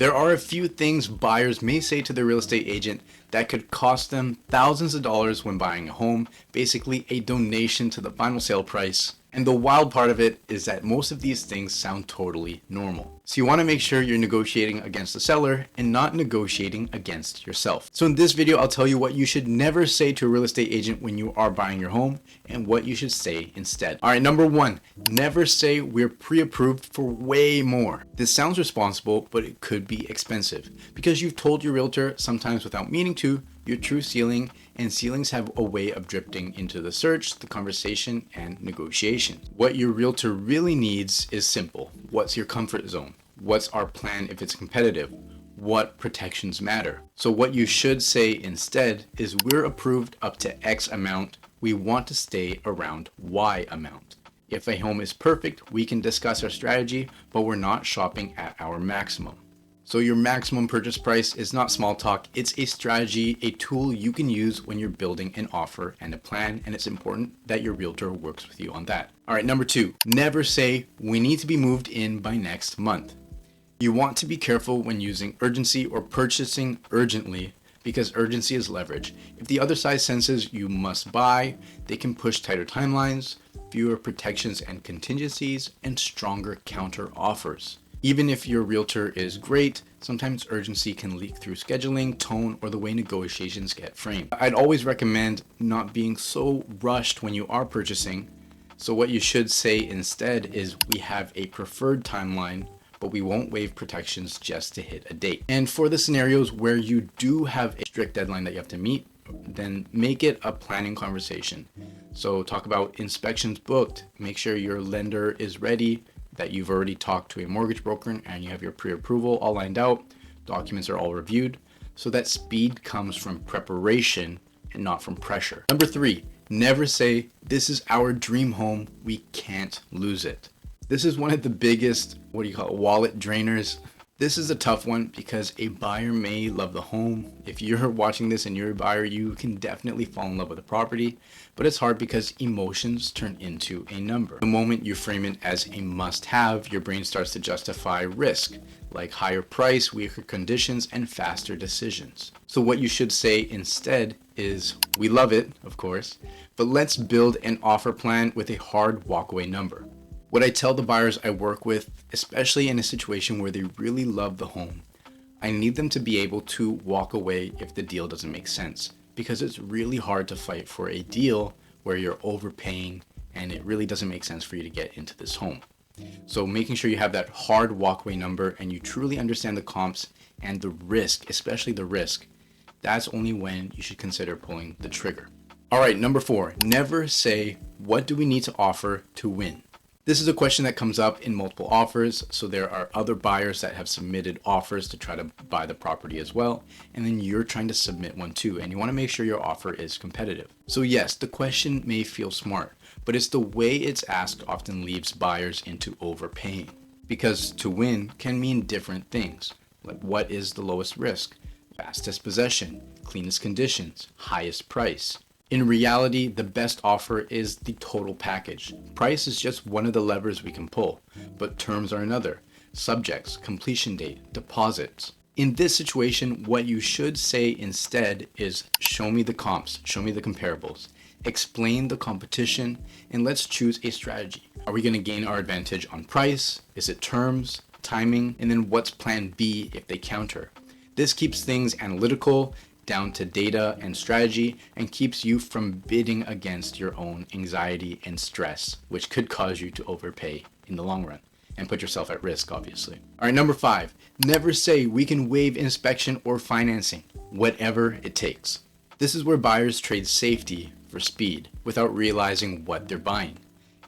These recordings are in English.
There are a few things buyers may say to their real estate agent that could cost them thousands of dollars when buying a home, basically a donation to the final sale price. And the wild part of it is that most of these things sound totally normal. So you want to make sure you're negotiating against the seller and not negotiating against yourself. So in this video, I'll tell you what you should never say to a real estate agent when you are buying your home and what you should say instead. All right, number one, never say we're pre-approved for way more. This sounds responsible, but it could be expensive because you've told your realtor, sometimes without meaning to, your true ceiling, and ceilings have a way of drifting into the search, the conversation, and negotiation. What your realtor really needs is simple. What's your comfort zone? What's our plan if it's competitive? What protections matter? So what you should say instead is we're approved up to X amount. We want to stay around Y amount. If a home is perfect, we can discuss our strategy, but we're not shopping at our maximum. So your maximum purchase price is not small talk, it's a strategy, a tool you can use when you're building an offer and a plan, and it's important that your realtor works with you on that. All right, number two, never say we need to be moved in by next month. You want to be careful when using urgency or purchasing urgently because urgency is leverage. If the other side senses you must buy, they can push tighter timelines, fewer protections and contingencies, and stronger counter offers. Even if your realtor is great, sometimes urgency can leak through scheduling, tone, or the way negotiations get framed. I'd always recommend not being so rushed when you are purchasing. So what you should say instead is we have a preferred timeline, but we won't waive protections just to hit a date. And for the scenarios where you do have a strict deadline that you have to meet, then make it a planning conversation. So talk about inspections booked, make sure your lender is ready, that you've already talked to a mortgage broker and you have your pre-approval all lined out, documents are all reviewed, so that speed comes from preparation and not from pressure. Number three, never say, this is our dream home, we can't lose it. This is one of the biggest, wallet drainers. This is a tough one because a buyer may love the home. If you're watching this and you're a buyer, you can definitely fall in love with the property, but it's hard because emotions turn into a number. The moment you frame it as a must-have, your brain starts to justify risk, like higher price, weaker conditions, and faster decisions. So what you should say instead is, we love it, of course, but let's build an offer plan with a hard walkaway number. What I tell the buyers I work with, especially in a situation where they really love the home, I need them to be able to walk away if the deal doesn't make sense, because it's really hard to fight for a deal where you're overpaying and it really doesn't make sense for you to get into this home. So making sure you have that hard walkaway number and you truly understand the comps and the risk, especially the risk, that's only when you should consider pulling the trigger. All right, number four, never say, what do we need to offer to win? This is a question that comes up in multiple offers, so there are other buyers that have submitted offers to try to buy the property as well, and then you're trying to submit one too, and you want to make sure your offer is competitive. So yes, the question may feel smart, but it's the way it's asked often leaves buyers into overpaying. Because to win can mean different things, like what is the lowest risk, fastest possession, cleanest conditions, highest price. In reality, the best offer is the total package. Price is just one of the levers we can pull, but terms are another. Subjects, completion date, deposits. In this situation, what you should say instead is show me the comps, show me the comparables, explain the competition, and let's choose a strategy. Are we going to gain our advantage on price? Is it terms, timing? And then what's plan B if they counter? This keeps things analytical, down to data and strategy, and keeps you from bidding against your own anxiety and stress, which could cause you to overpay in the long run and put yourself at risk, obviously. All right, number five, never say we can waive inspection or financing, whatever it takes. This is where buyers trade safety for speed without realizing what they're buying.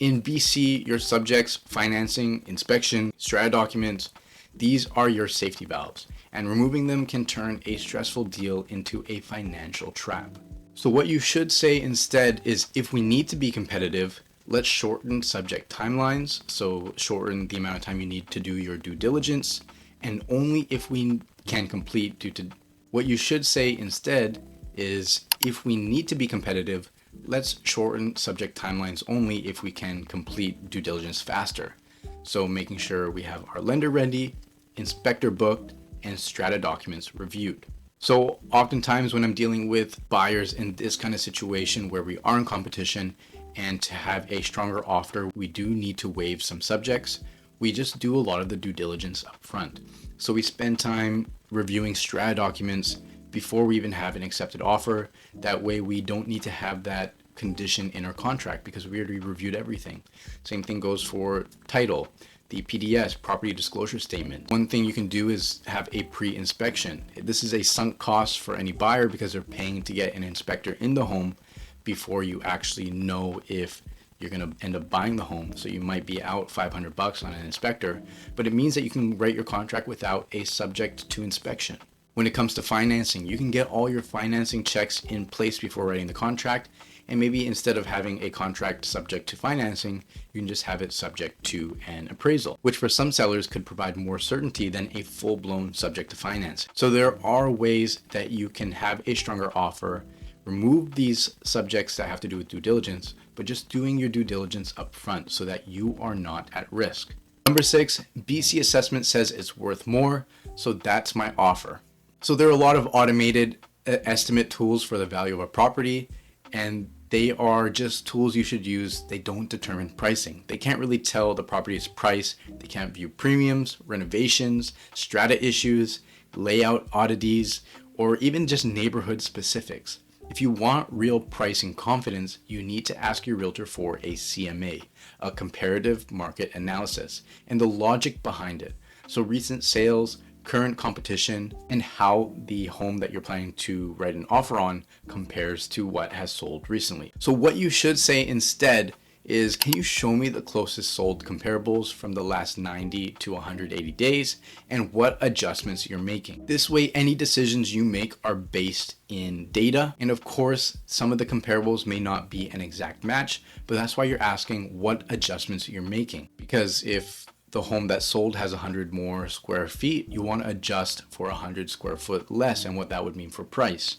In BC, your subjects, financing, inspection, strata documents, these are your safety valves, and removing them can turn a stressful deal into a financial trap. So what you should say instead is, if we need to be competitive, let's shorten subject timelines, so shorten the amount of time you need to do your due diligence, and only if we can complete due to... What you should say instead is, if we need to be competitive, let's shorten subject timelines only if we can complete due diligence faster. So making sure we have our lender ready, inspector booked, and strata documents reviewed. So oftentimes when I'm dealing with buyers in this kind of situation where we are in competition and to have a stronger offer, we do need to waive some subjects. We just do a lot of the due diligence up front. So we spend time reviewing strata documents before we even have an accepted offer. That way we don't need to have that condition in our contract because we already reviewed everything. Same thing goes for title, the PDS, property disclosure statement. One thing you can do is have a pre-inspection. This is a sunk cost for any buyer because they're paying to get an inspector in the home before you actually know if you're going to end up buying the home. So you might be out $500 on an inspector, but it means that you can write your contract without a subject to inspection. When it comes to financing, you can get all your financing checks in place before writing the contract. And maybe instead of having a contract subject to financing, you can just have it subject to an appraisal, which for some sellers could provide more certainty than a full-blown subject to financing. So there are ways that you can have a stronger offer, remove these subjects that have to do with due diligence, but just doing your due diligence up front so that you are not at risk. Number 6, BC assessment says it's worth more, so that's my offer. So there are a lot of automated estimate tools for the value of a property, and they are just tools you should use. They don't determine pricing. They can't really tell the property's price. They can't view premiums, renovations, strata issues, layout oddities, or even just neighborhood specifics. If you want real pricing confidence, you need to ask your realtor for a CMA, a comparative market analysis, and the logic behind it. So recent sales, current competition, and how the home that you're planning to write an offer on compares to what has sold recently. So what you should say instead is, can you show me the closest sold comparables from the last 90 to 180 days and what adjustments you're making? This way, any decisions you make are based in data. And of course, some of the comparables may not be an exact match, but that's why you're asking what adjustments you're making. Because if the home that sold has 100 more square feet, you want to adjust for 100 square foot less and what that would mean for price.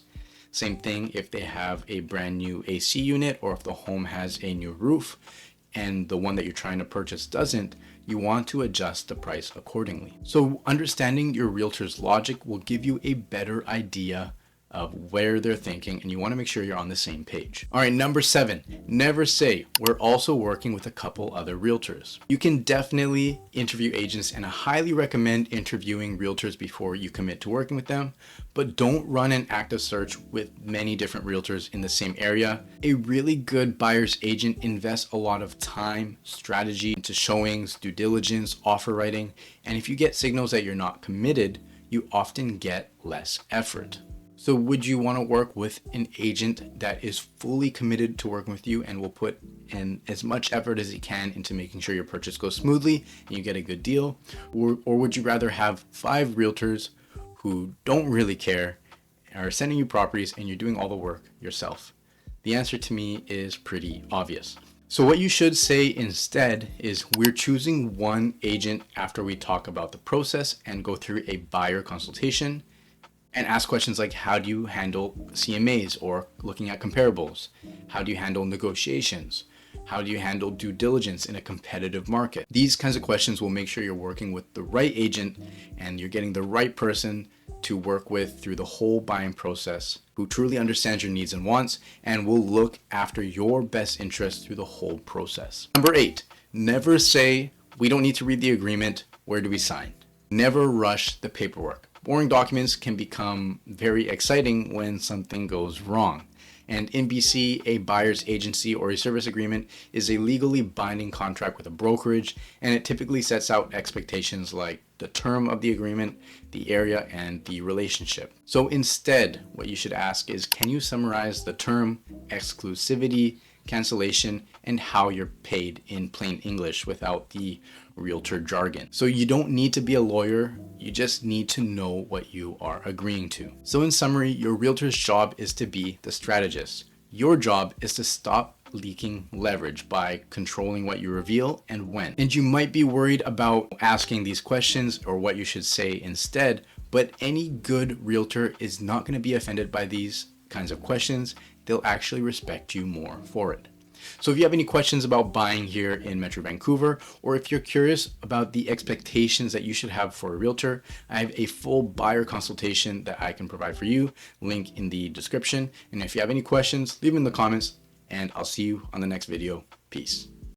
Same thing if they have a brand new AC unit or if the home has a new roof and the one that you're trying to purchase doesn't, you want to adjust the price accordingly. So understanding your realtor's logic will give you a better idea of where they're thinking, and you want to make sure you're on the same page. All right, number 7, never say, we're also working with a couple other realtors. You can definitely interview agents, and I highly recommend interviewing realtors before you commit to working with them, but don't run an active search with many different realtors in the same area. A really good buyer's agent invests a lot of time, strategy into showings, due diligence, offer writing, and if you get signals that you're not committed, you often get less effort. So would you want to work with an agent that is fully committed to working with you and will put in as much effort as he can into making sure your purchase goes smoothly and you get a good deal? Or would you rather have 5 realtors who don't really care, are sending you properties, and you're doing all the work yourself? The answer to me is pretty obvious. So what you should say instead is, we're choosing one agent after we talk about the process and go through a buyer consultation, and ask questions like, how do you handle CMAs or looking at comparables? How do you handle negotiations? How do you handle due diligence in a competitive market? These kinds of questions will make sure you're working with the right agent and you're getting the right person to work with through the whole buying process, who truly understands your needs and wants and will look after your best interest through the whole process. Number 8, never say, we don't need to read the agreement, where do we sign? Never rush the paperwork. Boring documents can become very exciting when something goes wrong. And in BC, a buyer's agency or a service agreement is a legally binding contract with a brokerage, and it typically sets out expectations like the term of the agreement, the area, and the relationship. So instead, what you should ask is, can you summarize the term, exclusivity, cancellation, and how you're paid in plain English without the realtor jargon? So you don't need to be a lawyer, you just need to know what you are agreeing to. So in summary, your realtor's job is to be the strategist. Your job is to stop leaking leverage by controlling what you reveal and when. And you might be worried about asking these questions or what you should say instead, but any good realtor is not going to be offended by these kinds of questions. They'll actually respect you more for it. So if you have any questions about buying here in Metro Vancouver, or if you're curious about the expectations that you should have for a realtor, I have a full buyer consultation that I can provide for you, link in the description. And if you have any questions, leave them in the comments, and I'll see you on the next video. Peace.